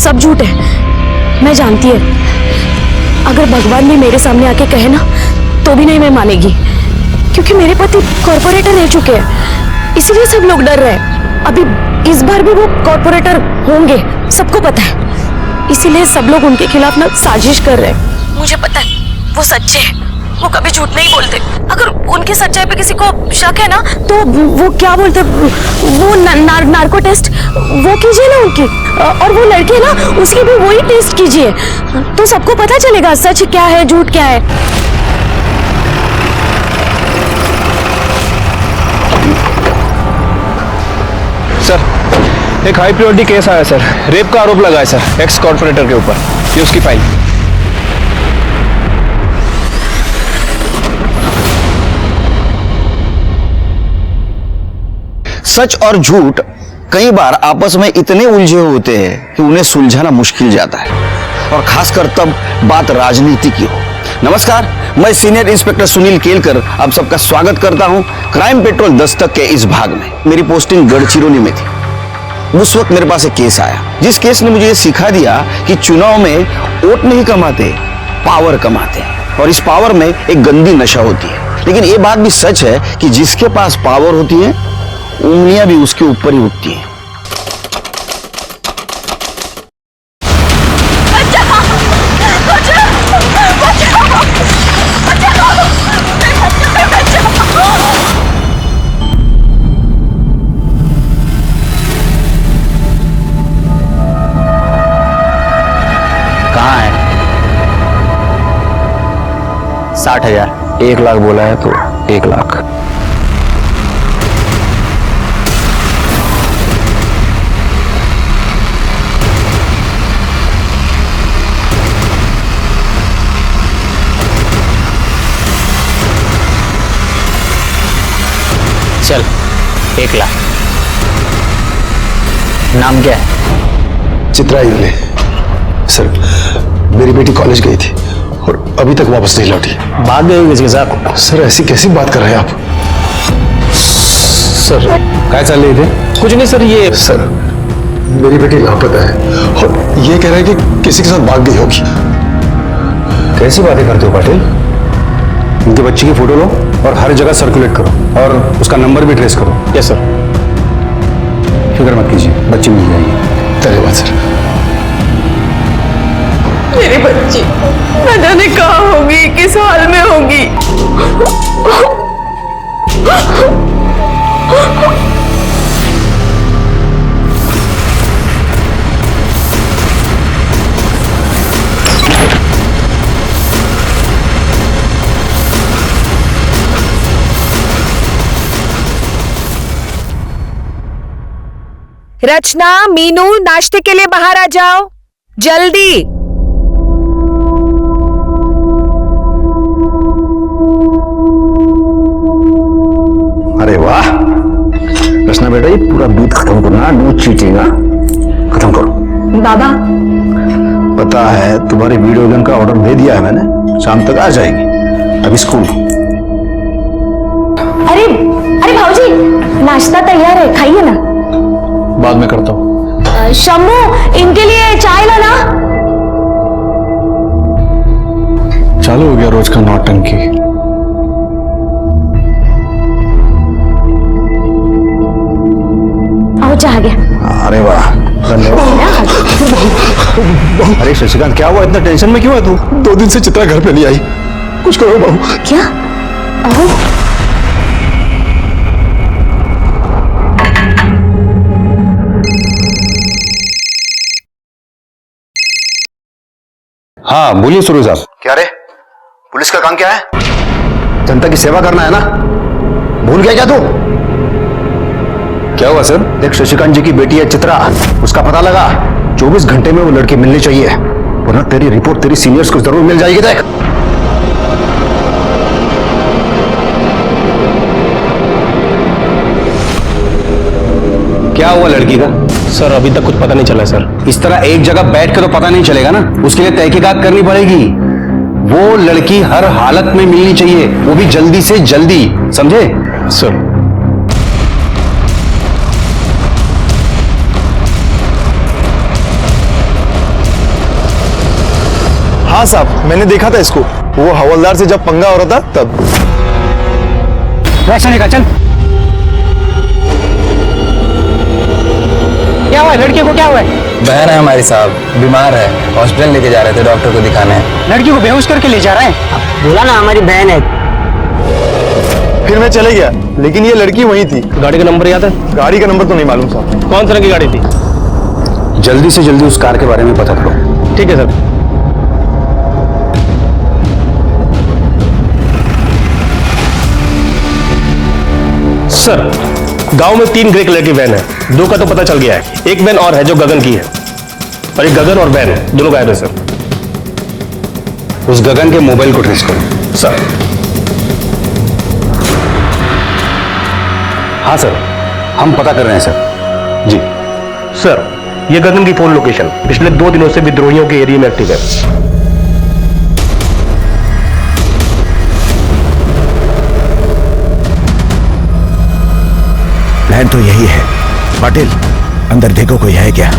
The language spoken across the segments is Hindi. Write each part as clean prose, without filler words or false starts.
सब झूठ है, मैं जानती है। अगर भगवान भी मेरे सामने आके कहे ना तो भी नहीं मैं मानेगी, क्योंकि मेरे पति कॉर्पोरेटर रह चुके हैं, इसीलिए सब लोग डर रहे हैं। अभी इस बार भी वो कॉर्पोरेटर होंगे, सबको पता है, इसीलिए सब लोग उनके खिलाफ ना साजिश कर रहे हैं। मुझे पता है वो सच्चे हैं, वो कभी झूठ नहीं बोलते। अगर उनकी सच्चाई पे किसी को शक है ना तो वो क्या बोलते, वो नार्को टेस्ट वो कीजिए ना उनकी, और वो लड़के ना उसकी भी वही टेस्ट कीजिए, तो सबको पता चलेगा सच क्या है झूठ क्या है। सर, एक हाई प्रायोरिटी केस आया सर, रेप का आरोप लगा है सर एक्स कॉर्पोरेटर के ऊपर, ये उसकी फाइल। सच और झूठ कई बार आपस में इतने उलझे होते हैं कि उन्हें सुलझाना मुश्किल जाता है, और खासकर तब बात राजनीति की हो। नमस्कार, मैं सीनियर इंस्पेक्टर सुनील केलकर आप सबका स्वागत करता हूं क्राइम पेट्रोल दस्तक के इस भाग में। मेरी पोस्टिंग गढ़चिरौली में थी। उस वक्त मेरे पास एक केस आया, जिस केस ने मुझे ये सिखा दिया कि चुनाव में वोट नहीं कमाते, पावर कमाते हैं, और इस पावर में एक गंदी नशा होती है। लेकिन ये बात भी सच है कि जिसके पास पावर होती है उंगलियां भी उसके ऊपर ही उठती हैं। कहाँ है? 60,000। 1 लाख बोला है तो 1 लाख। चल, 1 लाख। नाम क्या है? चित्रा इल्ले। सर, मेरी बेटी कॉलेज गई थी और अभी तक वापस नहीं लौटी। भाग गए हो किसी के साथ? सर, ऐसी कैसी बात कर रहे हैं आप? सर, क्या चल रही थे? कुछ नहीं सर, ये सर, मेरी बेटी लापता है और ये कह रहा है कि किसी के साथ भाग गई होगी। कैसी बातें करते हो पाटिल? उनके बच्चे की फोटो लो और हर जगह सर्कुलेट करो, और उसका नंबर भी ट्रेस करो। Yes sir. फिक्र मत कीजिए, बच्ची मिल जाएगी। धन्यवाद सर। मेरी बच्ची न जाने कहाँ होगी, किस हाल में होगी। रचना, मीनू, नाश्ते के लिए बाहर आ जाओ जल्दी। अरे वाह रचना बेटा, ये पूरा दूध खत्म करना, नो चीटिंग, खत्म करो। बाबा, पता है तुम्हारी वीडियो गेम का ऑर्डर दे दिया है मैंने, शाम तक आ जाएगी। अभी स्कूल। अरे अरे भाऊजी, नाश्ता तैयार है, खाइए ना। बाद में करता हूँ। शम्मू, इनके लिए चाय लाना। चालू हो गया रोज का नौटंकी। आओ, चाह आ गया। अरे वाह, धन्यवाद। अरे शशिकांत, क्या हुआ? इतना टेंशन में क्यों है तू? 2 दिन से चित्रा घर पे नहीं आई, कुछ करो बाबू। क्या? आओ। हाँ बोलिए सुरू साहब। क्या रे, पुलिस का काम क्या है? जनता की सेवा करना है ना, भूल गया क्या तू? क्या हुआ सर? देख, शशिकांत जी की बेटी है चित्रा, उसका पता लगा। 24 घंटे में वो लड़की मिलनी चाहिए, वरना तेरी रिपोर्ट तेरी सीनियर्स को जरूर मिल जाएगी। देख, क्या हुआ लड़की का? सर, अभी तक कुछ पता नहीं चला सर। इस तरह एक जगह बैठ के तो पता नहीं चलेगा ना, उसके लिए तहकीकात करनी पड़ेगी। वो लड़की हर हालत में मिलनी चाहिए, वो भी जल्दी से जल्दी, समझे? सर। हाँ साहब, मैंने देखा था इसको, वो हवलदार से जब पंगा हो रहा था तब। वैसे नहीं का चल। क्या हुआ है? लड़की को क्या हुआ है? बहन है हमारी साहब, बीमार है, हॉस्पिटल लेके जा रहे थे डॉक्टर को दिखाने। लड़की को बेहोश करके ले जा रहे हैं? बोला ना हमारी बहन है। फिर मैं चले गया, लेकिन ये लड़की वही थी। गाड़ी का नंबर याद है? गाड़ी का नंबर तो नहीं मालूम साहब। कौन तरह की गाड़ी थी? जल्दी से जल्दी उस कार के बारे में पता करो। ठीक है सर। सर, गांव में 3 ग्रे कलर की वैन है, 2 का तो पता चल गया है, एक वैन और है जो गगन की है, और एक गगन और वैन दोनों गायब है सर। उस गगन के मोबाइल को ट्रेस करो। सर। हाँ सर, हम पता कर रहे हैं सर। जी सर, ये गगन की फोन लोकेशन पिछले 2 दिनों से विद्रोहियों के एरिया में एक्टिव है। प्लान तो यही है। पाटिल, अंदर देखो कोई है क्या?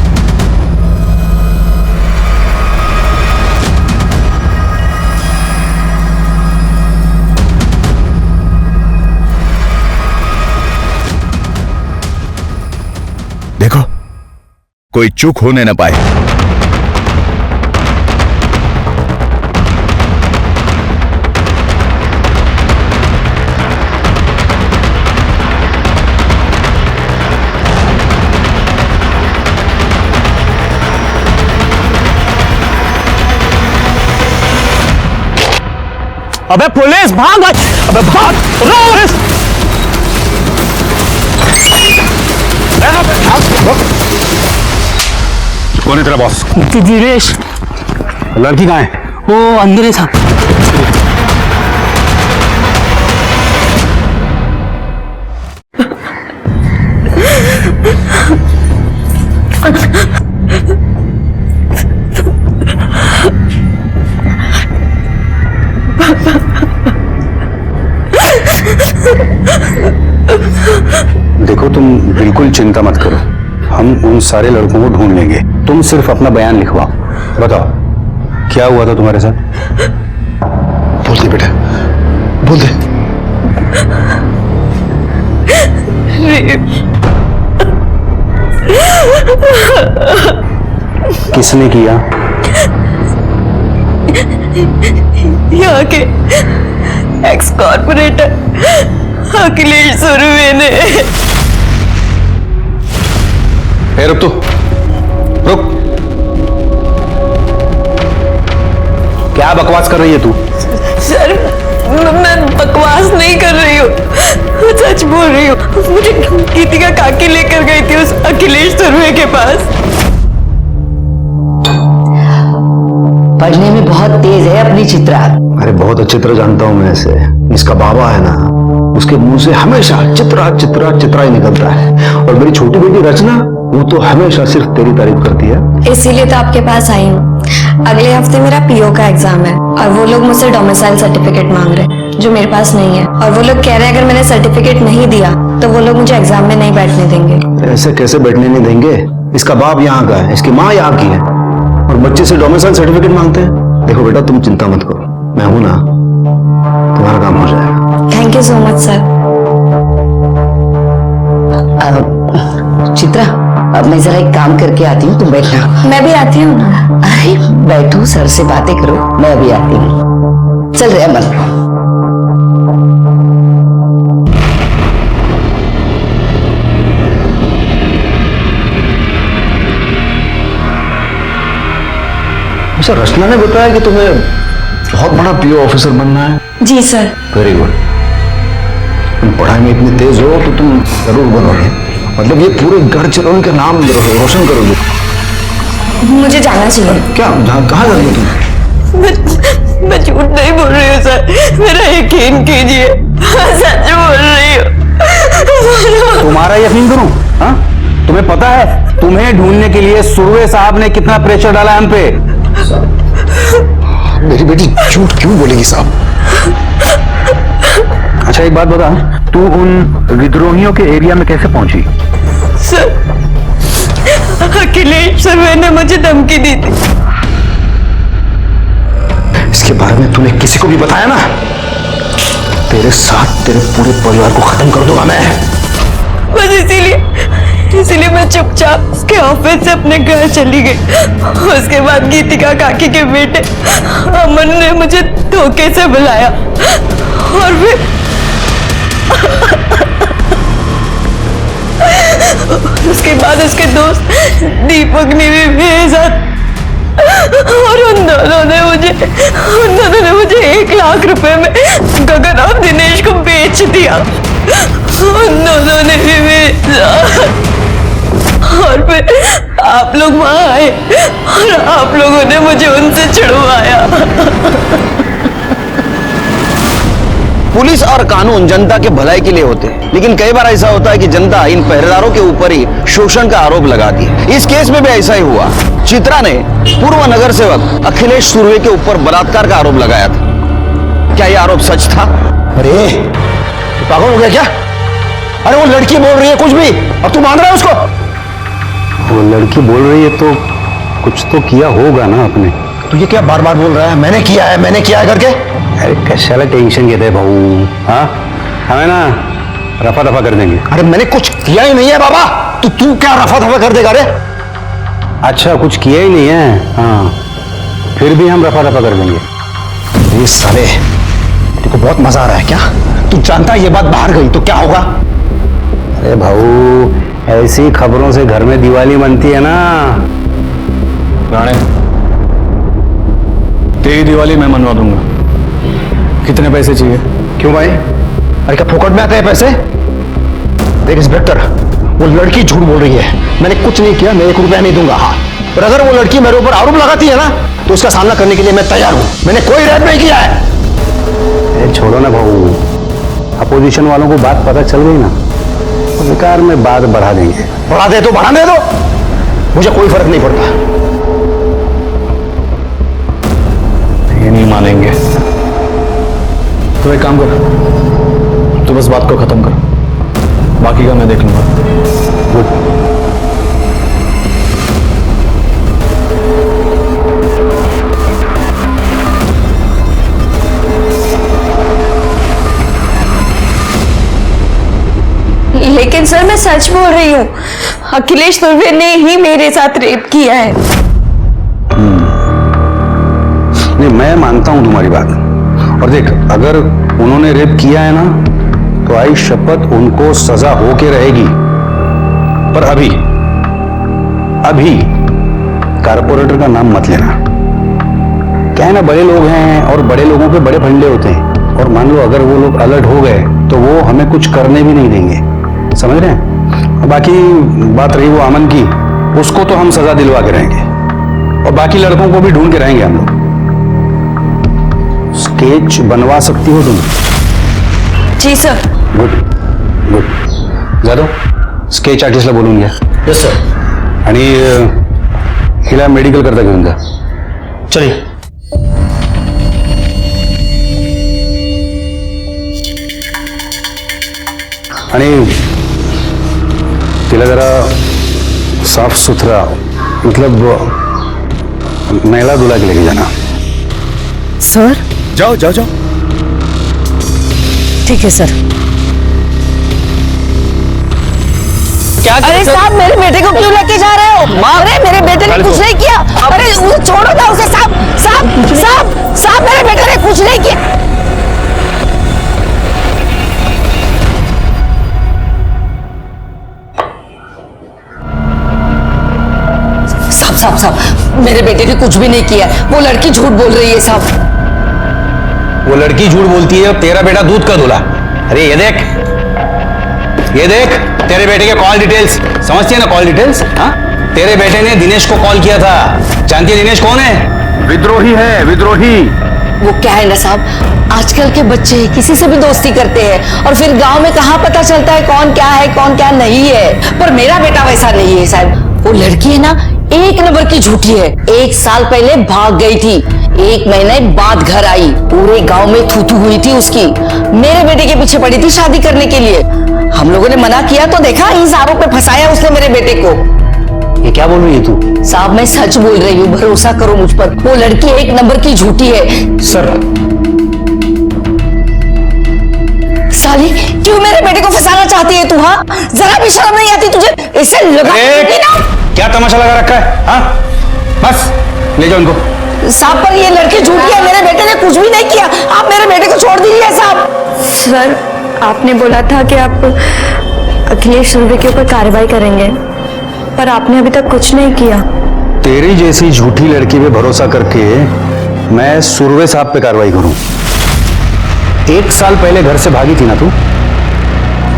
देखो, कोई चूक होने न पाए। अबे पुलिस भाग! अबे भाग! कौन है तेरा बॉस? दिनेश। लड़की कहाँ है? वो अंदर है साहब। देखो, तुम बिल्कुल चिंता मत करो, हम उन सारे लड़कों को ढूंढ लेंगे। तुम सिर्फ अपना बयान लिखवाओ। बताओ, क्या हुआ था तुम्हारे साथ? बोल दे बेटा, बोल दे। किसने किया? यहाँ के एक्स कॉर्पोरेटर अखिलेश सुरवे ने। रुक तो, रुक। क्या बकवास कर रही है तू? सर, मैं बकवास नहीं कर रही हूँ, सच बोल रही हूँ। मुझे गीतिका काकी लेकर गई थी उस अखिलेश सुरवे के पास। पढ़ने में बहुत तेज है अपनी चित्रा। अरे बहुत अच्छी तरह जानता हूँ मैं इसे। इसका बाबा है ना, उसके मुंह से हमेशा चित्रा चित्रा चित्रा ही निकलता है। और मेरी छोटी बेटी रचना, वो तो हमेशा सिर्फ तेरी तारीफ करती है। इसीलिए तो आपके पास आई हूँ। अगले हफ्ते मेरा पीओ का एग्जाम है और वो लोग मुझसे डोमिसाइल सर्टिफिकेट मांग रहे हैं जो मेरे पास नहीं है। और वो लोग कह रहे हैं अगर मैंने सर्टिफिकेट नहीं दिया तो वो लोग मुझे एग्जाम में नहीं बैठने देंगे। ऐसे कैसे बैठने नहीं देंगे? इसका बाप यहाँ का है, इसकी माँ यहाँ की है, और बच्चे से डोमिसाइल सर्टिफिकेट मांगते हैं। देखो बेटा, तुम चिंता मत करो, मैं हूं ना, तुम्हारा काम हो जाएगा। Thank you so much sir. Chitra, अब मैं जरा एक काम करके आती हूँ, तुम बैठना। मैं भी आती हूँ ना। अरे बैठो, सर से बातें करो, मैं अभी आती हूँ। चल रहे अमन। अच्छा, रचना ने बताया कि तुम्हें बहुत बड़ा पीओ ऑफिसर बनना है। जी सर। Very good. तुम पढ़ाई में इतनी तेज हो तो तुम जरूर बनोगे। मतलब ये पूरे गढ़चिरौली का नाम रोशन करोगे। मुझे जाना चाहिए। क्या? कहाँ जा रही हो तुम? मैं झूठ नहीं बोल रही हूँ सर, मेरा यकीन कीजिए, सच बोल रही हूँ। तुम्हारा यकीन करूं? हाँ? तुम्हें पता है तुम्हें ढूंढने के लिए सुरवे साहब ने कितना प्रेशर डाला हम पे? मेरी बेटी झूठ क्यों बोलेगी साहब? अच्छा एक बात बता, तू उन विद्रोहियों के एरिया में कैसे पहुंची? सर, अखिलेश सुरवे ने मुझे धमकी दी थी। इसके बारे में तूने किसी को भी बताया ना, तेरे साथ तेरे पूरे परिवार को खत्म कर दूंगा मैं। बस इसीलिए मैं चुपचाप उसके ऑफिस से अपने घर चली गई। उसके बाद गीतिका काकी के बेटे अमन ने मुझे धोखे से बुलाया और फिर उसके बाद उसके दोस्त दीपक ने भी भेजा और उन दोनों ने मुझे 1 लाख रुपए में गगन और दिनेश को बेच दिया। उन दोनों ने भी बेचा और फिर आप लोग वहां आए और आप लोगों ने मुझे उनसे छुड़वाया। पुलिस और कानून जनता के भलाई के लिए होते हैं, लेकिन कई बार ऐसा होता है कि जनता इन पहरेदारों के ऊपर ही शोषण का आरोप लगाती है। इस केस में भी ऐसा ही हुआ। चित्रा ने पूर्व नगर सेवक अखिलेश सुर्वे के ऊपर बलात्कार का आरोप लगाया था। क्या यह आरोप सच था? अरे पागल हो गया क्या? अरे वो लड़की बोल रही है कुछ भी और तू मान रहा है उसको? वो लड़की बोल रही है तो कुछ तो किया होगा ना आपने। तू ये क्या बार बार बोल रहा है मैंने किया है करके? अरे कशाला टेंशन घेते भाऊ, हाँ हमें ना रफा दफा कर देंगे। अरे मैंने कुछ किया ही नहीं है बाबा, तू क्या रफा दफा कर देगा? रे अच्छा कुछ किया ही नहीं है, हाँ फिर भी हम रफा दफा कर देंगे। ये साले तेरे को बहुत मजा आ रहा है क्या? तू जानता है ये बात बाहर गई तो क्या होगा? अरे भाऊ ऐसी खबरों से घर में दिवाली बनती है ना। राणे, तेरी दिवाली मैं मनवा दूंगा। कितने पैसे चाहिए? क्यों भाई? अरे क्या फोकट में आते हैं पैसे? देख इंस्पेक्टर, वो लड़की झूठ बोल रही है, मैंने कुछ नहीं किया, मैं 1 रुपया नहीं दूंगा। हाँ, पर अगर वो लड़की मेरे ऊपर आरोप लगाती है ना तो उसका सामना करने के लिए मैं तैयार हूं। मैंने कोई रेप नहीं किया है। छोड़ो ना भाऊ, अपोजिशन वालों को बात पता चल गई ना, बेकार में बात बढ़ा देंगे। बढ़ा दे तो बढ़ा दे दो, मुझे कोई फर्क नहीं पड़ता। ये नहीं मानेंगे तो एक काम कर, तू बस बात को खत्म कर, बाकी का मैं देख लूंगा। लेकिन सर मैं सच बोल रही हूँ, अखिलेश सुर्वे ने ही मेरे साथ रेप किया है। नहीं मैं मानता हूं तुम्हारी बात, और देख अगर उन्होंने रेप किया है ना तो आई शपथ उनको सजा होके रहेगी। पर अभी कारपोरेटर का नाम मत लेना। क्या है ना, बड़े लोग हैं और बड़े लोगों पे बड़े फंडे होते हैं, और मान लो अगर वो लोग अलर्ट हो गए तो वो हमें कुछ करने भी नहीं देंगे, समझ रहे हैं? बाकी बात रही वो अमन की, उसको तो हम सजा दिलवा के रहेंगे, और बाकी लड़कों को भी ढूंढ के रहेंगे हम लोग। स्केच बनवा सकती हो तुम? जी sir. Good good, Jadhav sketch आर्टिस्टला बोलून घ्या। Yes sir. आणि हिला मेडिकल करता घेऊन जा। चलिए। आणि तिला जरा साफ सुथरा मतलब नैला धुला के लेके जाना। सर? जाओ जाओ जाओ। ठीक है सर। क्या? अरे साहब मेरे बेटे को क्यों लेके जा रहे हो? अरे मेरे बेटे ने कुछ नहीं किया। अरे उसे छोड़ो ना उसे। साहब साहब साहब साहब मेरे बेटे ने कुछ नहीं किया। साहब साहब मेरे बेटे ने कुछ भी नहीं किया, वो लड़की झूठ बोल रही है साहब। वो लड़की झूठ बोलती है, तेरा बेटा दूध का दूल्हा। अरे ये देख तेरे बेटे के कॉल डिटेल्स, समझती है ना कॉल डिटेल्स? हाँ, तेरे बेटे ने दिनेश को कॉल किया था। जानती है दिनेश कौन है? विद्रोही है, विद्रोही। वो क्या है ना साहब, आजकल के बच्चे किसी से भी दोस्ती करते हैं और फिर गांव में कहाँ पता चलता है कौन क्या है कौन क्या नहीं है। पर मेरा बेटा वैसा नहीं है साहब। वो लड़की है ना 1 नंबर की झूठी है। 1 साल पहले भाग गई थी, 1 महीने बाद घर आई, पूरे गांव में थू हुई थी उसकी। मेरे बेटे के पीछे पड़ी थी शादी करने के लिए। हम लोगों ने मना किया तो देखा इस आरोप में फंसाया उसने मेरे बेटे को। ये क्या बोल रही है तू? साहब मैं सच बोल रही हूँ, भरोसा करो मुझ पर। वो लड़की एक नंबर की झूठी है। सर साली, क्यों मेरे बेटे को फंसाना चाहती है तू? हाँ, जरा भी शर्म नहीं आती तुझे? इसे लगा ना। क्या तमाशा लगा रखा है? हाँ बस ले जाओ इनको। साहब पर ये लड़की झूठी है, मेरे बेटे ने कुछ भी नहीं किया। आप मेरे बेटे को छोड़ दीजिए साहब। सर, आपने बोला था कि आप अखिलेश सुरवे के ऊपर कार्रवाई करेंगे, पर आपने अभी तक कुछ नहीं किया। तेरी जैसी झूठी लड़की पे भरोसा करके मैं सुरवे साहब पे कार्रवाई करूं? 1 साल पहले घर से भागी थी ना तू,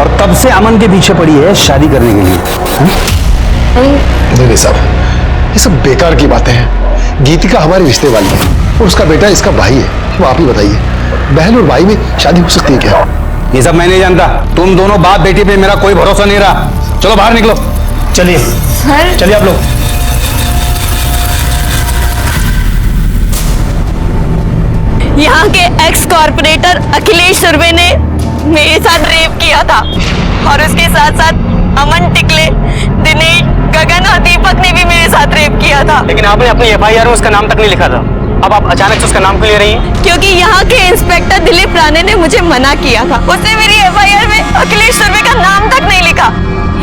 और तब से अमन के पीछे पड़ी है शादी करने के लिए। नहीं साहब, ये सब बेकार की बातें हैं। गीतिका हमारे रिश्ते वाली है और उसका बेटा इसका भाई है। वो आप ही बताइए, बहन और भाई में शादी हो सकती है क्या? ये सब मैं नहीं जानता। तुम दोनों बाप बेटी पे मेरा कोई भरोसा नहीं रहा। चलो बाहर निकलो। चलिए सर, चलिए आप लोग। यहाँ के एक्स कॉर्पोरेटर अखिलेश सुरवे ने मेरे साथ रेप किया था, और उसके साथ साथ अमन टिकले, दिनेश, गगन और दीपक ने भी मेरे साथ रेप किया था। लेकिन आपने अपनी FIR में उसका नाम तक नहीं लिखा था। अब आप अचानक से उसका नाम क्यों ले रही हैं? क्योंकि यहाँ के इंस्पेक्टर दिलीप राणे ने मुझे मना किया था। उसने मेरी FIR में अखिलेश सुरवे का नाम तक नहीं लिखा,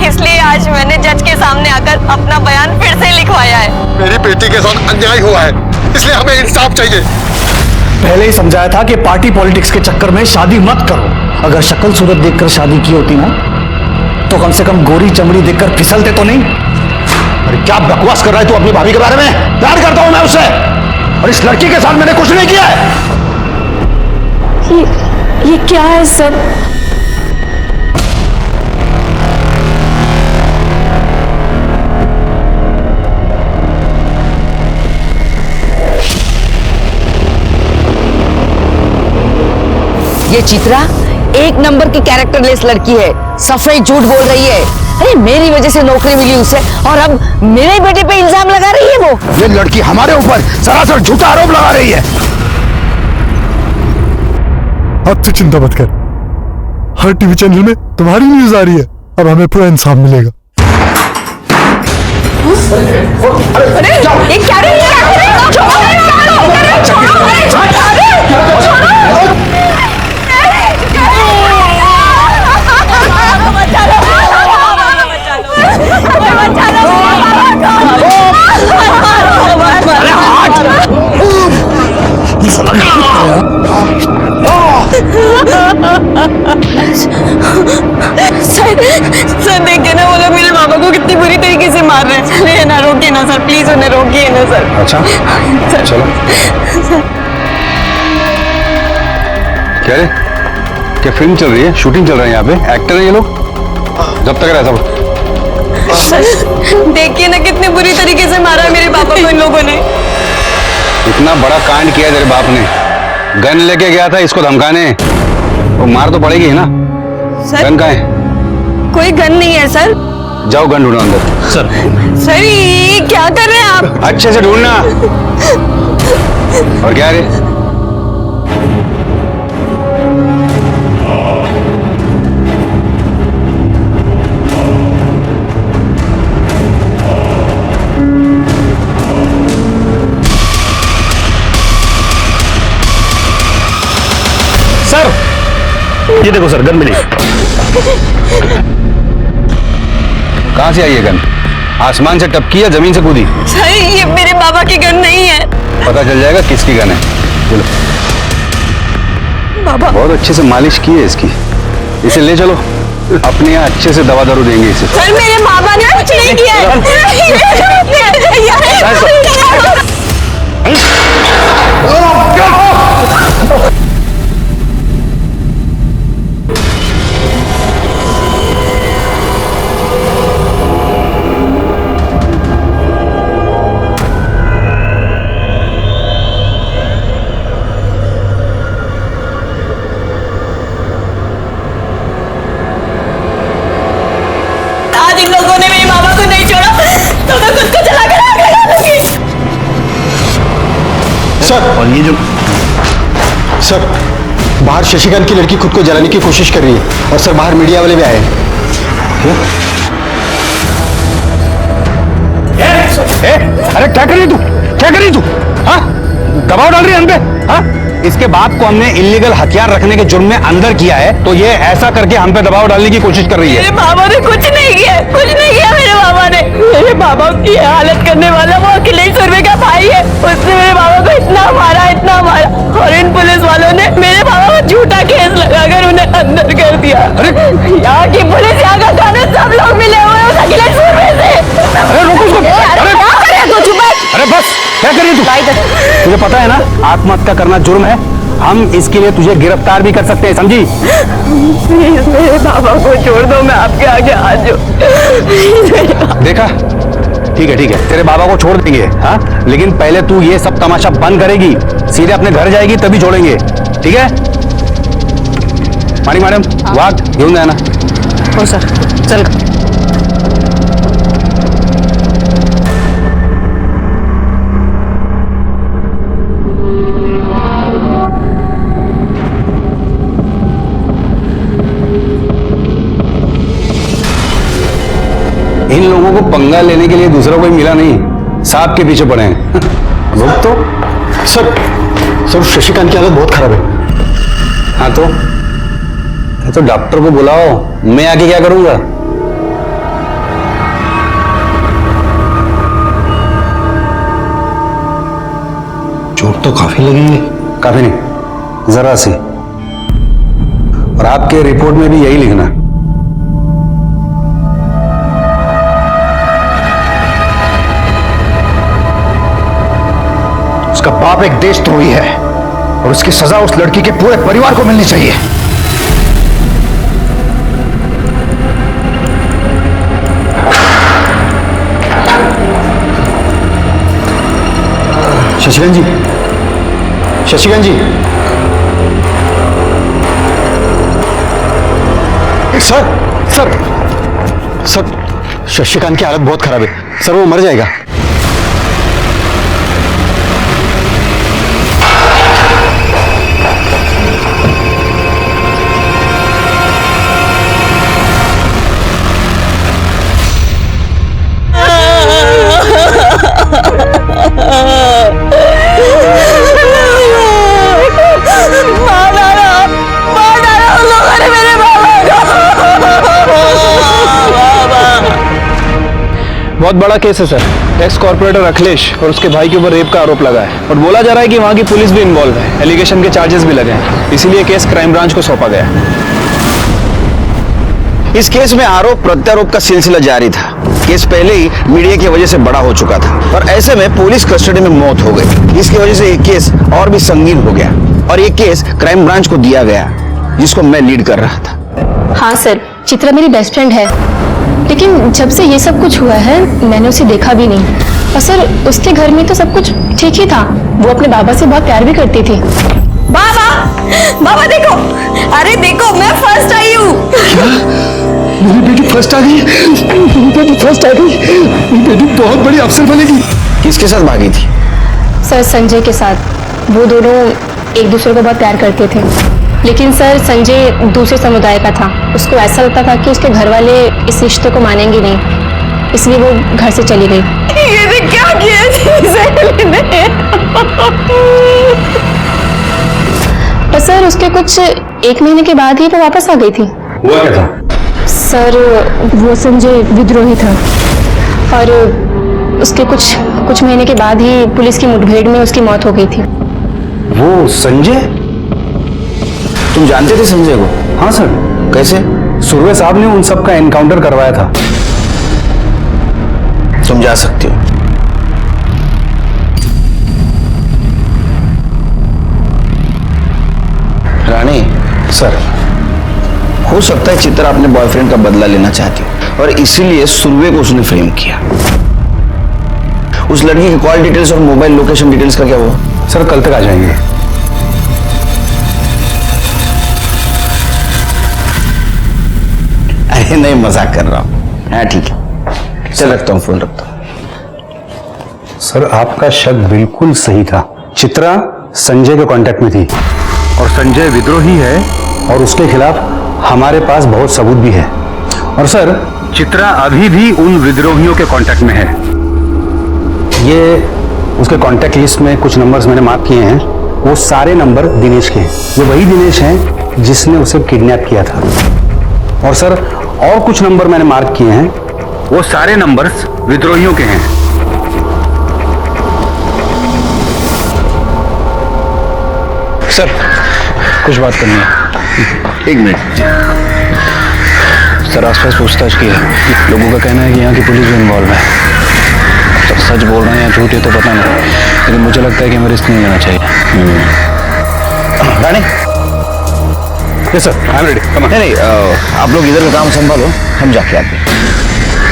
इसलिए आज मैंने जज के सामने आकर अपना बयान फिर से लिखवाया है। मेरी बेटी के साथ अन्याय हुआ है, इसलिए हमें इंसाफ चाहिए। पहले ही समझाया था कि पार्टी पॉलिटिक्स के चक्कर में शादी मत करो। अगर शक्ल सूरत देखकर शादी की होती ना, तो कम से कम गोरी चमड़ी देखकर फिसलते तो नहीं। अरे क्या बकवास कर रहा है तू अपनी भाभी के बारे में? प्यार करता हूं मैं उससे, और इस लड़की के साथ मैंने कुछ नहीं किया है। ये क्या है सर? ये चित्रा एक नंबर की कैरेक्टरलेस लड़की है, सफेद झूठ बोल रही है। अरे मेरी वजह से नौकरी मिली उसे, और अब मेरे बेटे पे इल्जाम लगा रही है वो। ये लड़की हमारे ऊपर सरासर झूठा आरोप लगा रही है। अब तो चिंता मत कर, हर टीवी चैनल में तुम्हारी न्यूज आ रही है। अब हमें पूरा इंसाफ मिलेगा। अरे ये क्या रे? सर देखिए ना, वो लोग मेरे बाबा को कितनी बुरी तरीके से मार रहे हैं। चलिए ना, रोकिए ना सर, प्लीज उन्हें रोकिए ना सर। अच्छा सर, चलो। क्या रे, क्या फिल्म चल रही है? शूटिंग चल रहा है यहाँ पे? एक्टर है ये लोग? जब तक रहा सब। देखिए ना, कितनी बुरी तरीके से मारा है मेरे पापा को इन लोगों ने। इतना बड़ा कांड किया तेरे बाप ने, गन लेके गया था इसको धमकाने। वो मार तो पड़ेगी ना। सर गन कहाँ है? कोई गन नहीं है सर। जाओ गन ढूंढो अंदर। सर ये क्या कर रहे हैं आप? अच्छे से ढूंढना। और क्या रे? सर ये देखो सर, गन मिली। कहां से आई ये गन? आसमान से टपकी या जमीन से कूदी? सर ये मेरे बाबा की गन नहीं है। पता चल जाएगा किसकी गन है। चलो। बाबा बहुत अच्छे से मालिश की है इसकी। इसे ले चलो, अपने यहाँ अच्छे से दवा दारू देंगे इसे। सर मेरे बाबा ने कुछ नहीं किया है। आज इन लोगों ने मेरे बाबा को नहीं छोड़ा तो मैं खुद को जला कर आग लगा दूंगी। सर, और ये जो सर बाहर शशिकांत की लड़की खुद को जलाने की कोशिश कर रही है, और सर बाहर मीडिया वाले भी आए हैं। अरे क्या कर रही तू, क्या कर रही तू? हाँ, दबाव डाल रही है हम पे? हाँ, इसके बाप को हमने इलीगल हथियार रखने के जुर्म में अंदर किया है, तो ये ऐसा करके हम पे दबाव डालने की कोशिश कर रही है। मेरे बाबा ने कुछ नहीं किया, कुछ नहीं किया मेरे बाबा ने। मेरे बाबा की हालत करने वाला वो अखिलेश सुरवे का भाई है। उसने मेरे बाबा को इतना मारा, और इन पुलिस वालों ने मेरे बाबा को झूठा केस लगाकर उन्हें अंदर कर दिया। यहाँ की पुलिस, यहाँ का कानून, सब लोग मिले हुए हैं उस अखिलेश सुरवे से। अरे रुको उसको, अरे बस, क्या कर रही तू? तुझे पता है ना आत्महत्या करना जुर्म है। हम इसके लिए तुझे गिरफ्तार भी कर सकते हैं, समझी? प्लीज मेरे बाबा को छोड़ दो, मैं आपके आगे हाथ जोड़। देखा, ठीक है, तेरे बाबा को छोड़ देंगे, हाँ, लेकिन पहले तू ये सब तमाशा बंद करेगी, सीधे अपने घर जाएगी, तभी छोड़ेंगे, ठीक है? मानी मैडम, वाक घेऊन जाना। हो सर, चल। इन लोगों को पंगा लेने के लिए दूसरा कोई मिला नहीं, सांप के पीछे पड़े हैं। रुक तो। सर शशिकांत की हालत बहुत खराब है। हाँ तो डॉक्टर को बुलाओ, मैं आके क्या करूंगा? चोट तो काफी लगी है। काफी नहीं, जरा सी। और आपके रिपोर्ट में भी यही लिखना। उसका बाप एक देशद्रोही है और उसकी सजा उस लड़की के पूरे परिवार को मिलनी चाहिए। शशिकांत जी, शशिकांत जी, सर शशिकांत की हालत बहुत खराब है सर, वो मर जाएगा। बहुत बड़ा केस है सर। एक्स कॉर्पोरेटर अखिलेश और उसके भाई के ऊपर रेप का आरोप लगा है और बोला जा रहा है कि वहां की पुलिस भी इन्वॉल्व है। एलिगेशन के चार्जेस भी लगे हैं, इसीलिए केस क्राइम ब्रांच को सौंपा गया है। इस केस में आरोप प्रत्यारोप का सिलसिला जारी था। केस पहले ही मीडिया की वजह से बड़ा हो चुका था और ऐसे में पुलिस कस्टडी में मौत हो गई। इसकी वजह से ये केस और भी संगीन हो गया और ये केस क्राइम ब्रांच को दिया गया, जिसको मैं लीड कर रहा था। हाँ सर, चित्रा मेरी बेस्ट फ्रेंड है, लेकिन जब से ये सब कुछ हुआ है मैंने उसे देखा भी नहीं। और सर उसके घर में तो सब कुछ ठीक ही था, वो अपने बाबा से बहुत प्यार भी करती थी। बाबा देखो, अरे देखो मैं फर्स्ट आई हूँ। मेरी बेटी फर्स्ट आ गई, मेरी बेटी फर्स्ट आ गई, मेरी बेटी बहुत बड़ी अफसर बनेगी। किसके साथ भागी थी? सर संजय के साथ। वो दोनों एक दूसरे को बहुत प्यार करते थे, लेकिन सर संजय दूसरे समुदाय का था। उसको ऐसा लगता था कि उसके घर वाले इस रिश्ते को मानेंगे नहीं, इसलिए वो घर से चली गई। ये क्या किया? पर सर उसके कुछ 1 महीने के बाद ही वो वापस आ गई थी। हुआ क्या था? सर वो संजय विद्रोही था और उसके कुछ महीने के बाद ही पुलिस की मुठभेड़ में उसकी मौत हो गई थी। वो संजय? तुम जानते थे संजय को? हाँ सर। कैसे? सुरवे साहब ने उन सब का एनकाउंटर करवाया था। तुम जा सकते हो। रानी सर, हो सकता है चित्रा अपने बॉयफ्रेंड का बदला लेना चाहती हो और इसीलिए सुरवे को उसने फ्रेम किया। उस लड़की की कॉल डिटेल्स और मोबाइल लोकेशन डिटेल्स का क्या हुआ? सर कल तक आ जाएंगे। अरे नहीं, मजाक कर रहा हूं। हाँ ठीक है, चल रखता हूं, फोन रखता हूं। सर आपका शक बिल्कुल सही था। चित्रा संजय के कांटेक्ट में थी और संजय विद्रोही है और उसके खिलाफ हमारे पास बहुत सबूत भी है। और सर चित्रा अभी भी उन विद्रोहियों के कांटेक्ट में है। ये उसके कांटेक्ट लिस्ट में कुछ नंबर्स मैंने मार्क किए हैं, वो सारे नंबर दिनेश के हैं। ये वही दिनेश हैं जिसने उसे किडनैप किया था। और सर और कुछ नंबर मैंने मार्क किए हैं, वो सारे नंबर्स विद्रोहियों के हैं। सर कुछ बात करनी है। एक मिनट। सर आसपास पूछताछ की है, लोगों का कहना है कि यहाँ की पुलिस भी इन्वॉल्व है। सर सच बोल रहे हैं या झूठ है तो पता नहीं, लेकिन मुझे लगता है कि हमें रिस्क नहीं लेना चाहिए। Rani, yes sir, I am ready. नहीं, आप लोग इधर का काम संभालो, हम जाके आते हैं।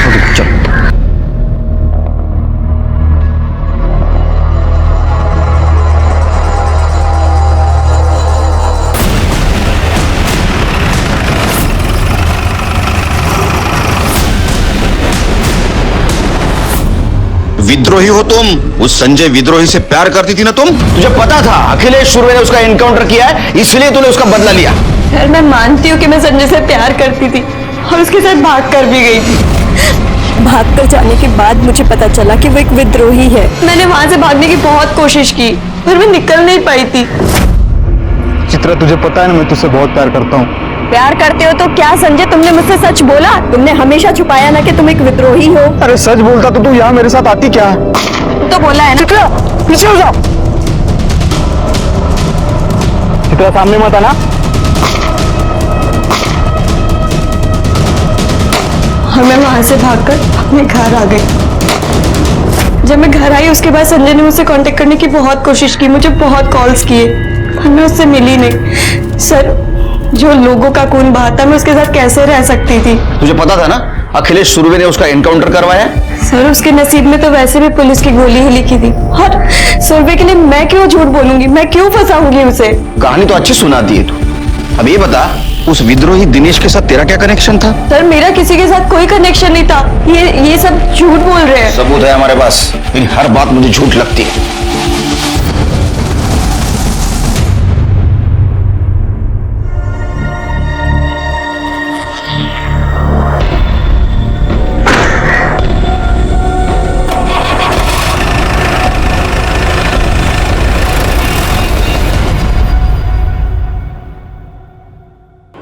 ओके चलो। विद्रोही हो तुम? उस संजय विद्रोही से प्यार करती थी ना तुम? तुझे पता था अखिलेश सुर्वे ने उसका एनकाउंटर किया है, इसलिए तूने उसका बदला लिया। यार मैं मानती हूँ कि मैं संजय से प्यार करती थी और उसके साथ भाग कर भी गई थी। भाग कर जाने के बाद मुझे पता चला कि वो एक विद्रोही है। मैंने वहां से भागने की बहुत कोशिश की पर मैं निकल नहीं पाई थी। चित्रा, तुझे पता है ना मैं तुझसे बहुत प्यार करता हूँ। प्यार करते हो तो क्या संजय तुमने मुझसे सच बोला? तुमने हमेशा छुपाया ना कि तुम एक विद्रोही हो। अरे सच बोलता तो तू यहाँ मेरे साथ आती क्या? तो बोला है ना। चित्रा पीछे हो जाओ। चित्रा सामने मत आना। और मैं वहां से भागकर अपने घर आ गई। जब मैं घर आई उसके बाद संजय ने मुझसे कांटेक्ट करने की बहुत कोशिश की, मुझे बहुत कॉल्स किए पर मैं उससे मिली नहीं। सर, जो लोगों का खून बहाता मैं उसके साथ कैसे रह सकती थी? तुझे पता था ना अखिलेश सुर्वे ने उसका एनकाउंटर करवाया? सर उसके नसीब में तो वैसे भी पुलिस की गोली ही लिखी थी। और सुर्वे के लिए मैं क्यों झूठ बोलूंगी? मैं क्यों फंसाऊंगी उसे? कहानी तो अच्छी सुनाती है तू। अब ये बता, उस विद्रोही दिनेश के साथ तेरा क्या कनेक्शन था? सर मेरा किसी के साथ कोई कनेक्शन नहीं था। ये सब झूठ बोल रहे हैं। सबूत है हमारे पास, लेकिन हर बात मुझे झूठ लगती है।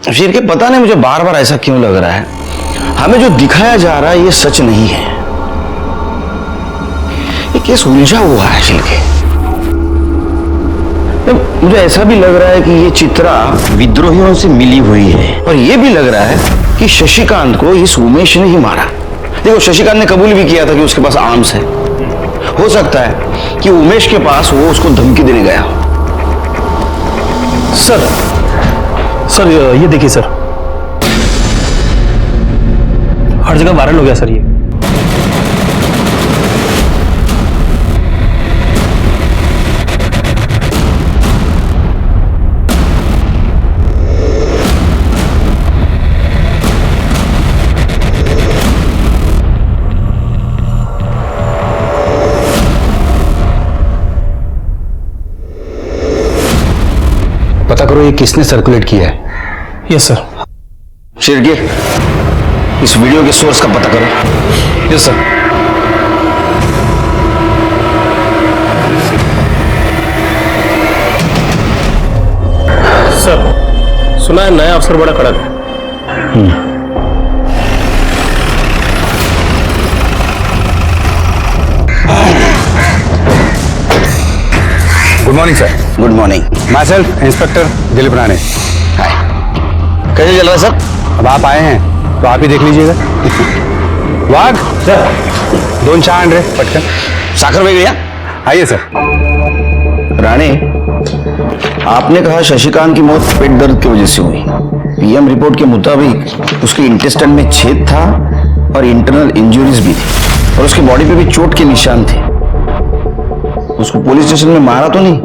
शेर के पता नहीं मुझे बार बार ऐसा क्यों लग रहा है, हमें जो दिखाया जा रहा है ये सच नहीं है। ये केस उलझा हुआ है शिल्के। मुझे ऐसा भी लग रहा है कि ये चित्रा विद्रोहियों से मिली हुई है, और ये भी लग रहा है कि शशिकांत को इस उमेश ने ही मारा। देखो शशिकांत ने कबूल भी किया था कि उसके पास आर्म्स है। हो सकता है कि उमेश के पास वो उसको धमकी देने गया हो। सर ये देखिए सर, हर जगह वायरल हो गया सर ये। पता करो ये किसने सर्कुलेट किया है। Yes sir. शिरके, इस वीडियो के सोर्स का पता करो। Yes sir. सर सुना है नया अफसर बड़ा कड़क है। Good morning sir. Good morning. Myself inspector Dilip Rane. Hi, कैसे चल रहा है सर? अब आप आए हैं तो आप ही देख लीजिएगा। वाघ सर, 2 चाय आण रे पटकन। साखर वेगळी? आइए सर। राणे, आपने कहा शशिकांत की मौत पेट दर्द की वजह से हुई। पीएम रिपोर्ट के मुताबिक उसके इंटेस्टाइन में छेद था और इंटरनल इंजरीज भी थी, और उसकी बॉडी पे भी चोट के निशान थे। उसको पुलिस स्टेशन में मारा तो नहीं?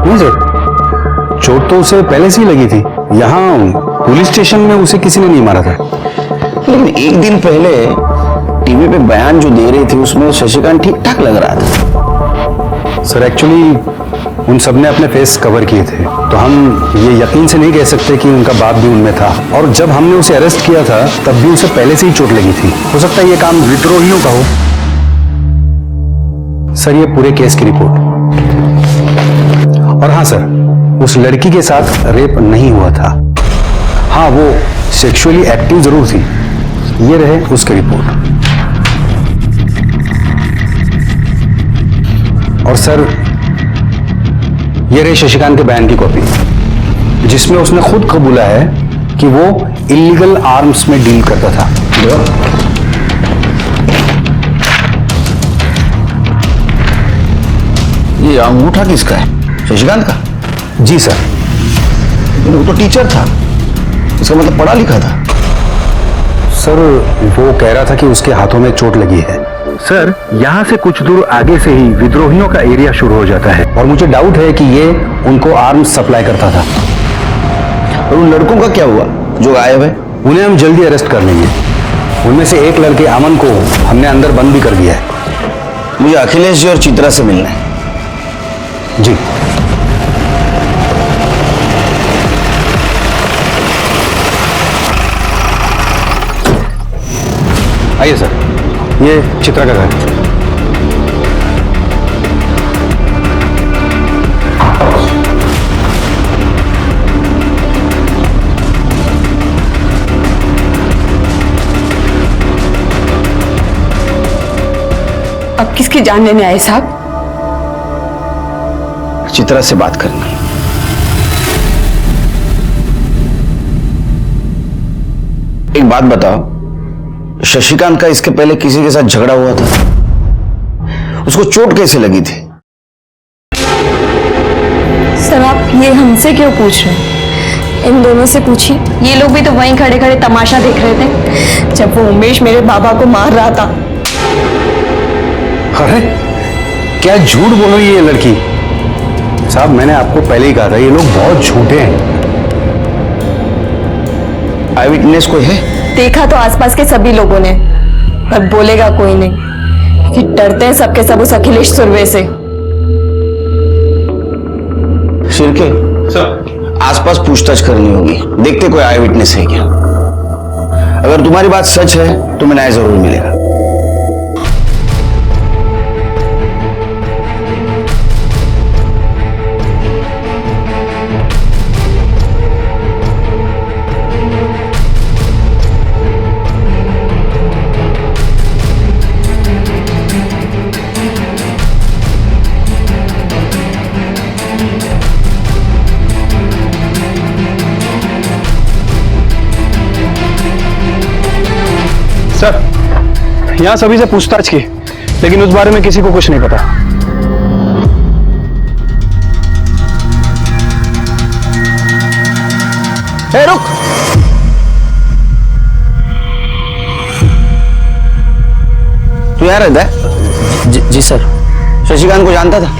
नहीं सर, चोट तो उसे पहले से ही लगी थी। यहाँ पुलिस स्टेशन में उसे किसी ने नहीं मारा था। लेकिन एक दिन पहले टीवी पे बयान जो दे रहे थे उसमें शशिकांत ठीक ठाक लग रहा था। सर एक्चुअली उन सब ने अपने फेस कवर किए थे, तो हम ये यकीन से नहीं कह सकते कि उनका बाप भी उनमें था। और जब हमने उसे अरेस्ट किया था तब भी उसे पहले से ही चोट लगी थी। हो सकता है ये काम विद्रोहियों का हो। सर ये पूरे केस की रिपोर्ट। और हाँ सर, उस लड़की के साथ रेप नहीं हुआ था। हाँ, वो सेक्सुअली एक्टिव जरूर थी। ये रहे उसकी रिपोर्ट। और सर ये रहे शशिकांत के बयान की कॉपी, जिसमें उसने खुद कबूला है कि वो इलीगल आर्म्स में डील करता था। ये अंगूठा किसका है? शशिकांत का? जी सर। वो तो टीचर था, इसका मतलब पढ़ा लिखा था। सर वो कह रहा था कि उसके हाथों में चोट लगी है। सर, यहाँ से कुछ दूर आगे से ही विद्रोहियों का एरिया शुरू हो जाता है। और मुझे डाउट है कि ये उनको आर्म्स सप्लाई करता था। और उन लड़कों का क्या हुआ जो गायब है? उन्हें हम जल्दी अरेस्ट कर लेंगे। उनमें से एक लड़के अमन को हमने अंदर बंद भी कर दिया है। मुझे अखिलेश जी और चित्रा से मिलना है। जी। आइए सर, ये चित्रा का घर है। अब किसकी जान लेने आए साहब? चित्रा से बात करना। एक बात बताओ, शशिकांत का इसके पहले किसी के साथ झगड़ा हुआ था? उसको चोट कैसे लगी थी? सर आप ये हमसे क्यों पूछ रहे हैं? इन दोनों से पूछिए। ये लोग भी तो वहीं खड़े खड़े तमाशा देख रहे थे जब वो उमेश मेरे बाबा को मार रहा था। अरे क्या झूठ बोल रही है ये लड़की। साहब मैंने आपको पहले ही कहा था, ये लोग बहुत झूठे हैं। आई विटनेस कोई है? देखा तो आसपास के सभी लोगों ने, पर बोलेगा कोई नहीं कि डरते हैं सबके सब उस अखिलेश सुरवे से। शिरके सर, आसपास पूछताछ करनी होगी, देखते कोई आई विटनेस है क्या। अगर तुम्हारी बात सच है तो न्याय जरूर मिलेगा। सर, यहां सभी से पूछताछ की, लेकिन उस बारे में किसी को कुछ नहीं पता। ए, रुक। तू यहाँ रहता है? जी सर। शशिकांत को जानता था?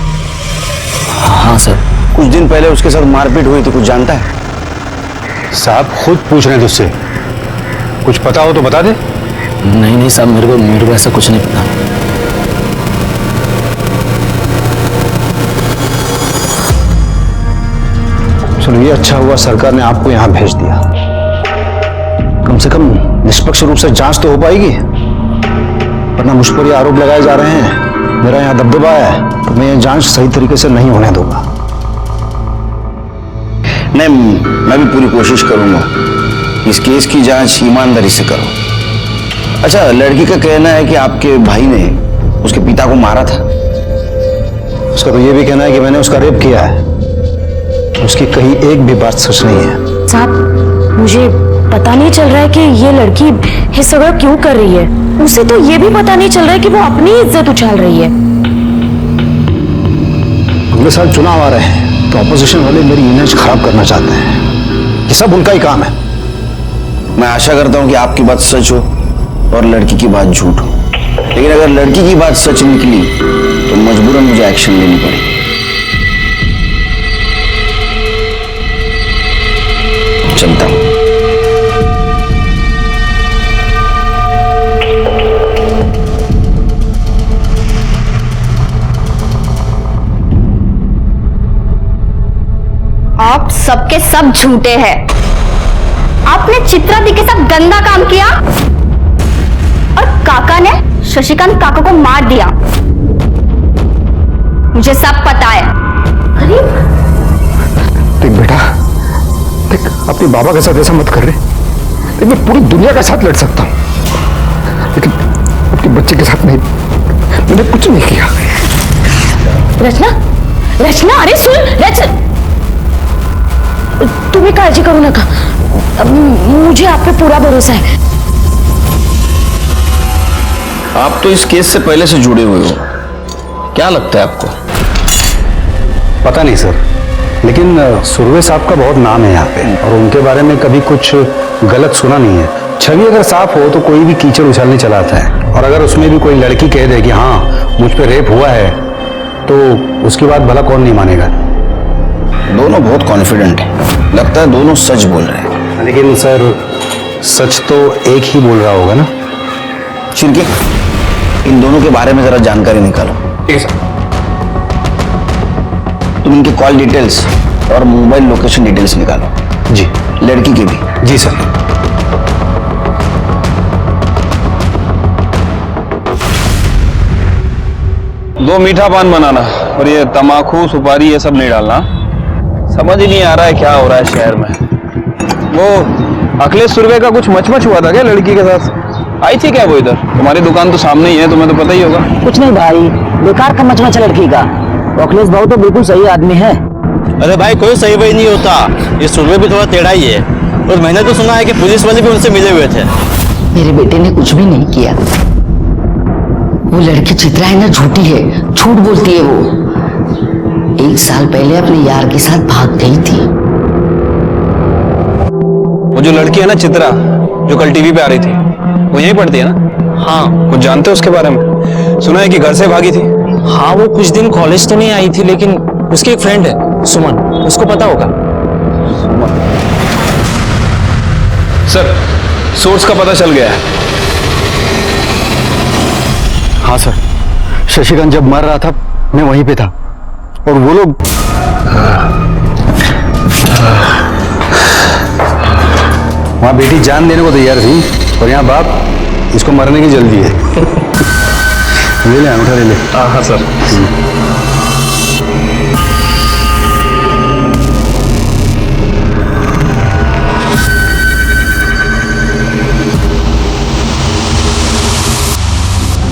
हाँ सर। कुछ दिन पहले उसके साथ मारपीट हुई थी, कुछ जानता है? साहब खुद पूछ रहे हैं तुझसे, कुछ पता हो तो बता दे। नहीं साहब, मेरे को ऐसा कुछ नहीं पता। चलो ये अच्छा हुआ सरकार ने आपको यहां भेज दिया। कम से कम निष्पक्ष रूप से जांच तो हो पाएगी, वरना मुझ पर ये आरोप लगाए जा रहे हैं, मेरा यहां दबदबा है, तो मैं ये जांच सही तरीके से नहीं होने दूंगा। नहीं, मैं भी पूरी कोशिश करूंगा इस केस की जांच ईमानदारी से करो। अच्छा, लड़की का कहना है कि आपके भाई ने उसके पिता को मारा था। उसका तो ये भी कहना है कि मैंने उसका रेप किया है। उसकी कहीं एक भी बात सच नहीं है। साहब मुझे पता नहीं चल रहा है कि ये लड़की ये सगा क्यों कर रही है। उसे तो ये भी पता नहीं चल रहा है कि वो अपनी इज्जत उछाल रही है। अगले साल चुनाव आ रहे हैं, तो ऑपोजिशन वाले मेरी इमेज खराब करना चाहते हैं। ये सब उनका ही काम है। मैं आशा करता हूं कि आपकी बात सच हो और लड़की की बात झूठ हो, लेकिन अगर लड़की की बात सच निकली तो मजबूरन मुझे एक्शन लेनी पड़ेगी। चलता हूं। आप सबके सब झूठे हैं। आपने चित्रा दी के साथ गंदा काम किया और काका ने शशिकांत काका को मार दिया। मुझे सब पता है। अरे देख बेटा, देख अपने बाबा के साथ ऐसा मत कर रहे। देख मैं पूरी दुनिया के साथ लड़ सकता हूँ, लेकिन अपने बच्चे के साथ नहीं। मैंने कुछ नहीं किया। रचना, रचना, अरे सुन रचना, तुम्हें काळजी करू नका, मुझे आप पे पूरा भरोसा है। आप तो इस केस से पहले से जुड़े हुए हो, क्या लगता है आपको? पता नहीं सर, लेकिन सुरवे साहब का बहुत नाम है यहाँ पे, और उनके बारे में कभी कुछ गलत सुना नहीं है। छवि अगर साफ हो तो कोई भी कीचड़ उछालने चला आता है, और अगर उसमें भी कोई लड़की कह दे कि हाँ मुझ पे रेप हुआ है, तो उसकी बात भला कौन नहीं मानेगा। दोनों बहुत कॉन्फिडेंट है, लगता है दोनों सच बोल रहे हैं। लेकिन सर सच तो एक ही बोल रहा होगा ना। शिर्के, इन दोनों के बारे में जरा जानकारी निकालो। ठीक है सर। तुम इनके कॉल डिटेल्स और मोबाइल लोकेशन डिटेल्स निकालो। जी। लड़की की भी। जी सर। दो मीठा पान बनाना और ये तमाकू सुपारी ये सब नहीं डालना। समझ ही नहीं आ रहा है क्या हो रहा है शहर में। वो अखिलेश सुरवे का कुछ मचमच हुआ था क्या लड़की के साथ? आई थी क्या वो इधर? तुम्हारी दुकान तो सामने ही है, तुम्हें तो पता ही होगा। कुछ नहीं भाई, बेकार का मचमच लड़की का। अखिलेश भाऊ तो बिल्कुल सही आदमी है। अरे भाई कोई सही वही नहीं होता, ये सुरवे भी थोड़ा टेढ़ा ही है। और मैंने तो सुना है कि पुलिस वाले भी उनसे मिले हुए थे। मेरे बेटे ने कुछ भी नहीं किया। वो लड़की चित्रा है ना, झूठी है, झूठ बोलती है। वो 1 साल पहले अपने यार के साथ भाग गई थी। वो जो लड़की है ना चित्रा, जो कल टीवी पे आ रही थी, वो यहीं पढ़ती है ना? हाँ। कुछ जानते हो उसके बारे में? सुना है कि घर से भागी थी। हाँ वो कुछ दिन कॉलेज तो नहीं आई थी, लेकिन उसकी एक फ्रेंड है सुमन, उसको पता होगा। सर सोर्स का पता चल गया है। हाँ सर, शशिकांत जब मर रहा था मैं वहीं पे था, और वो लोग वहां बेटी जान देने को तैयार थी, और यहाँ बाप इसको मरने की जल्दी है। ले ले अंगूठा ले ले। हाँ सर।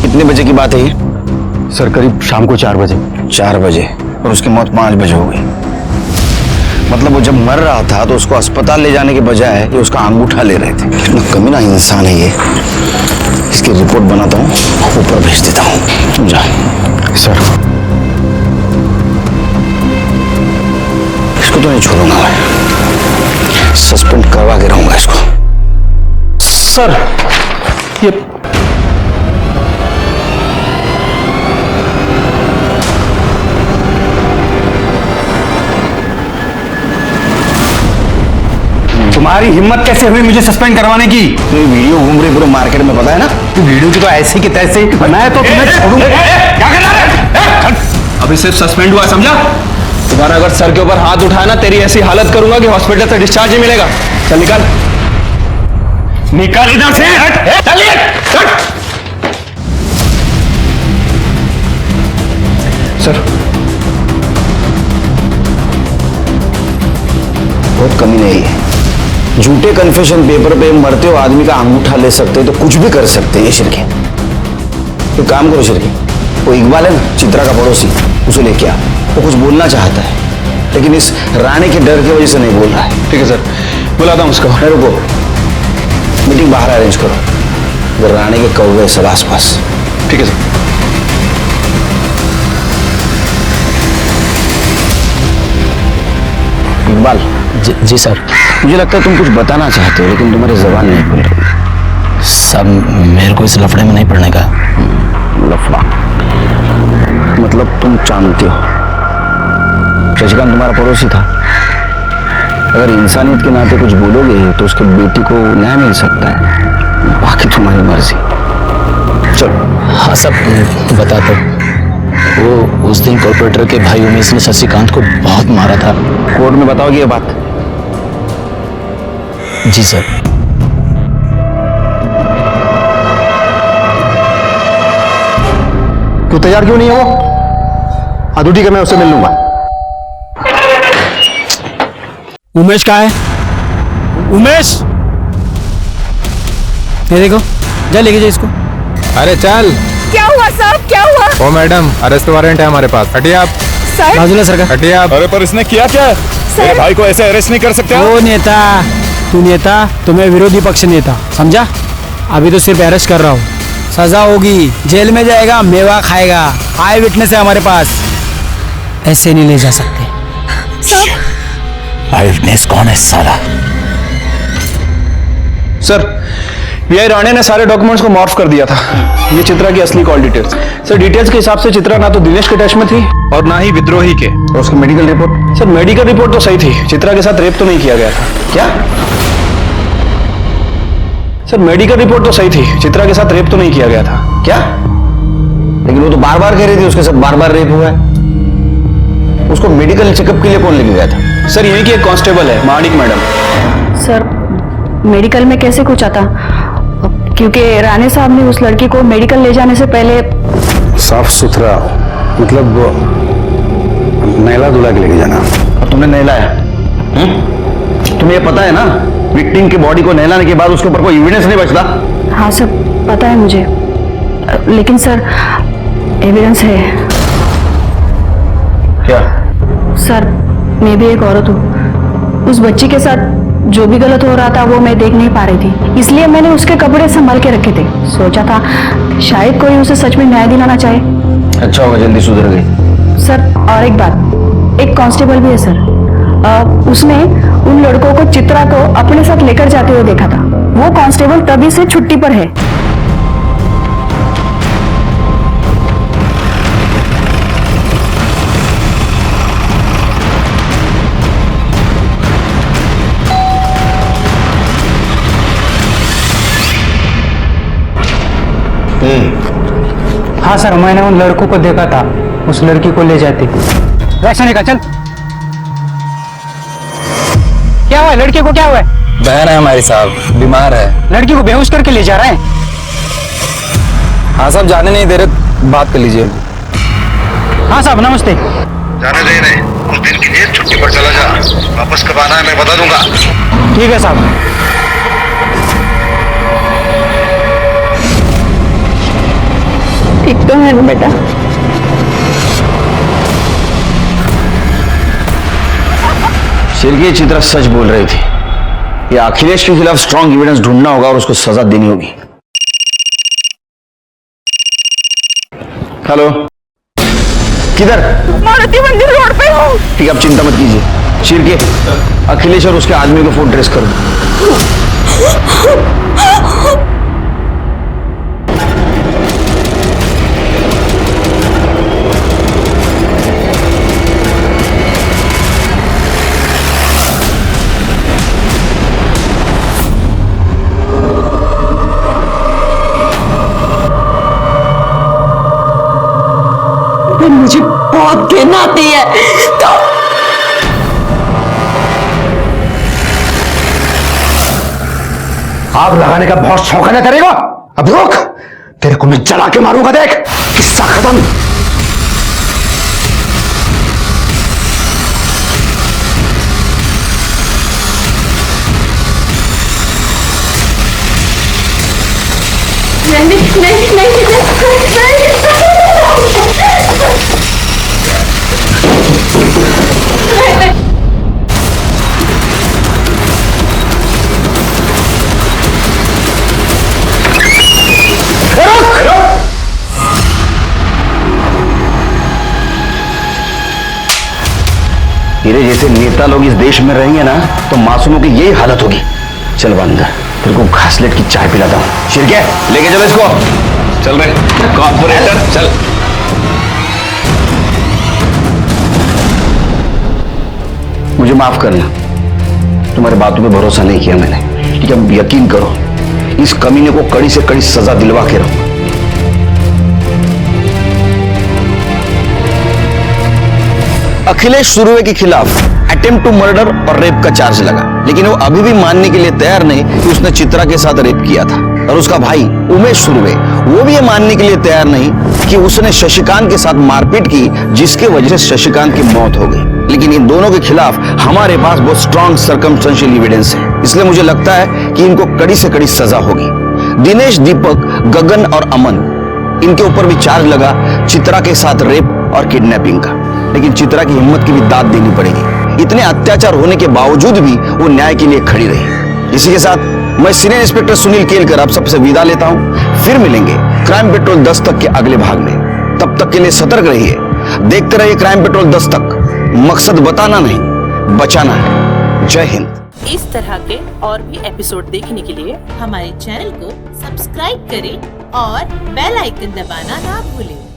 कितने बजे की बात है ये? सर करीब शाम को 4 बजे। 4 बजे, और उसकी मौत 5 बजे हो गई। मतलब वो जब मर रहा था तो उसको अस्पताल ले जाने के बजाय ये उसका अंगूठा ले रहे थे। कितना कमीना इंसान है ये। इसकी रिपोर्ट बनाता हूँ, ऊपर भेज देता हूँ। जा सर। इसको तो नहीं छोड़ूंगा मैं, सस्पेंड करवा के रहूंगा इसको। सर ये तुम्हारी हिम्मत कैसे हुई मुझे सस्पेंड करवाने की? तो ये वीडियो घूम रही पूरे मार्केट में, पता है ना? तू वीडियो की तो ऐसे की तैसे, मैं तो तुम्हें छोड़ूंगा। क्या कर रहा है? अभी सिर्फ सस्पेंड हुआ, समझा? तुम्हारा अगर सर के ऊपर हाथ उठाया ना, तेरी ऐसी हालत करूंगा कि हॉस्पिटल से डिस्चार्ज ही मिलेगा। चल निकल, निकल इधर से। चलिए। सर बहुत कमी नहीं है। झूठे कन्फेशन पेपर पे मरते हो आदमी का अंगूठा ले सकते हैं, तो कुछ भी कर सकते हैं ये शिरके। तो काम करो शिरके, वो इकबाल है ना चित्रा का पड़ोसी, उसे लेके आ। वो कुछ बोलना चाहता है, लेकिन इस राणे के डर की वजह से नहीं बोल रहा है। ठीक है सर, बुलाता हूँ उसको। रुको, मीटिंग बाहर अरेंज करो, वो राणे के कौवे सब आसपास। ठीक है सर। इकबाल। जी सर। मुझे लगता है तुम कुछ बताना चाहते हो, लेकिन तुम्हारी जबान नहीं खुल रही। सब मेरे को इस लफड़े में नहीं पड़ने का। लफड़ा मतलब तुम जानते हो शशिकांत तुम्हारा पड़ोसी था। अगर इंसानियत के नाते कुछ बोलोगे तो उसके बेटी को न्याय मिल सकता है, बाकी तुम्हारी मर्जी। चलो। हाँ सब बता दो। वो उस दिन कॉर्पोरेटर के भाई उमेश ने शशिकांत को बहुत मारा था। कोर्ट में बताओगे ये बात? जी सर। तू तैयार क्यों नहीं है? हाँ तो ठीक है, मैं उससे मिल लूंगा। उमेश कहाँ है? उमेश, ये देखो, जा लेके जा इसको। अरे चल। क्या हुआ साहब, क्या हुआ? ओ मैडम, अरेस्ट वारंट है हमारे पास, हटिए आप। सर बाजूला सरकार। हटिए आप। अरे पर इसने किया क्या? मेरे भाई को ऐसे अरेस्ट नहीं कर सकते। ओ नेता, तू नेता तो मैं विरोधी पक्ष नेता, समझा? अभी तो सिर्फ अरेस्ट कर रहा हूँ, सजा होगी, जेल में जाएगा, मेवा खाएगा। आई विटनेस है हमारे पास, ऐसे नहीं ले जा सकते। आई विटनेस कौन है साला? सर, पीआई राणे ने सारे डॉक्यूमेंट्स को मॉर्फ कर दिया था। ये चित्रा की असली कॉल डिटेल्स। सर, डिटेल्स के हिसाब से चित्रा ना तो दिनेश के टच में थी और ना ही विद्रोही के। और उसकी medical report? Sir, medical report तो सही थी, चित्रा के साथ रेप तो नहीं किया गया था। क्या? सर, मेडिकल रिपोर्ट तो सही थी, चित्रा के साथ रेप तो नहीं किया गया था। क्या? लेकिन वो तो बार बार कह रही थी उसके साथ बार बार रेप हुआ है। उसको मेडिकल चेकअप के लिए कौन लेके गया था? सर, यहीं की एक कांस्टेबल है, माणिक मैडम। सर, मेडिकल में कैसे कुछ आता? क्योंकि राणे साहब ने उस लड़की को मेडिकल ले जाने से पहले साफ सुथरा, मतलब नहला धुला के लेके जाना। और तुमने नहलाया? तुम्हें ये पता है ना, विक्टिम की बॉडी को नहलाने के बाद उसके ऊपर कोई एविडेंस नहीं बचता। हाँ सर, पता है मुझे, लेकिन सर एविडेंस है। क्या? सर, मैं भी एक औरत हूँ, उस बच्ची के साथ जो भी गलत हो रहा था वो मैं देख नहीं पा रही थी, इसलिए मैंने उसके कपड़े संभाल के रखे थे। सोचा था शायद कोई उसे सच में न्याय दिलाना चाहे। अच्छा होगा, जल्दी सुधर गई। सर, और एक बात, एक कांस्टेबल भी है सर, उसने उन लड़कों को, चित्रा को अपने साथ लेकर जाते हुए देखा था। वो कांस्टेबल तभी से छुट्टी पर है। हाँ सर, मैंने उन लड़कों को देखा था, उस लड़की को ले जाते। वैसे का चल। क्या हुआ लड़के को, क्या हुआ? बहन है हमारी साहब, बीमार है। लड़की को बेहोश करके ले जा रहे हैं। हाँ साहब, जाने नहीं दे रहे, बात कर लीजिए। हाँ साहब, नमस्ते। जाने दे इन्हें, कुछ दिन के लिए छुट्टी पर चला जा, वापस कब आना है मैं बता दूंगा। ठीक है साहब। ठीक तो है ना बेटा? सिर्गे चित्रा सच बोल रही थी। ये अखिलेश के खिलाफ स्ट्रॉन्ग एविडेंस ढूंढना होगा और उसको सजा देनी होगी। हेलो, किधर? मारुति मंदिर रोड पे हूँ। ठीक है, आप चिंता मत कीजिए। शिरके, अखिलेश और उसके आदमी को फोन ट्रेस कर दो। मुझे बहुत घिन आती है तो आग लगाने का बहुत शौक है ना तेरे को? अब रुक, तेरे को मैं जला के मारूंगा, देख। किस्सा खत्म। नहीं नहीं नहीं तेरे जैसे नेता लोग इस देश में रहेंगे ना तो मासूमों की यही हालत होगी। चल बंदर, तेरे को घासलेट की चाय पिलाता हूं। शिरके, लेके चलो इसको। चल रहे कॉर्पोरेटर, चल। मुझे माफ करना, तुम्हारे बातों पे भरोसा नहीं किया मैंने। ठीक है, अब यकीन करो, इस कमीने को कड़ी से कड़ी सजा दिलवा के रहूंगा। अखिलेश सुरवे के खिलाफ अटेम्प्ट टू मर्डर और रेप का चार्ज लगा, लेकिन वो अभी भी मानने के लिए तैयार नहीं कि उसने चित्रा के साथ रेप किया था। और उसका भाई उमेश सुरवे, वो भी ये मानने के लिए तैयार नहीं कि उसने शशिकांत के साथ मारपीट की, जिसके वजह से शशिकांत की मौत हो गई। लेकिन इन दोनों के खिलाफ हमारे पास बहुत स्ट्रॉन्ग सर्कमस्टेंशियल एविडेंस है, इसलिए मुझे लगता है कि इनको कड़ी से कड़ी सजा होगी। दिनेश, दीपक, गगन और अमन, इनके ऊपर भी चार्ज लगा चित्रा के साथ रेप और किडनैपिंग का। लेकिन चित्रा की हिम्मत की भी दाद देनी पड़ेगी। इतने अत्याचार होने के बावजूद भी वो न्याय के लिए खड़ी रही। इसी के साथ मैं सीनियर इंस्पेक्टर सुनील केलकर आप सबसे विदा लेता हूं। फिर मिलेंगे क्राइम पेट्रोल 10 तक के अगले भाग में। तब तक के लिए सतर्क रहिए, देखते रहिए क्राइम पेट्रोल 10 तक। मकसद बताना नहीं, बचाना है। जय हिंद। इस तरह के और भी एपिसोड देखने के लिए हमारे चैनल को सब्सक्राइब करें और बेल आइकन दबाना ना भूलें।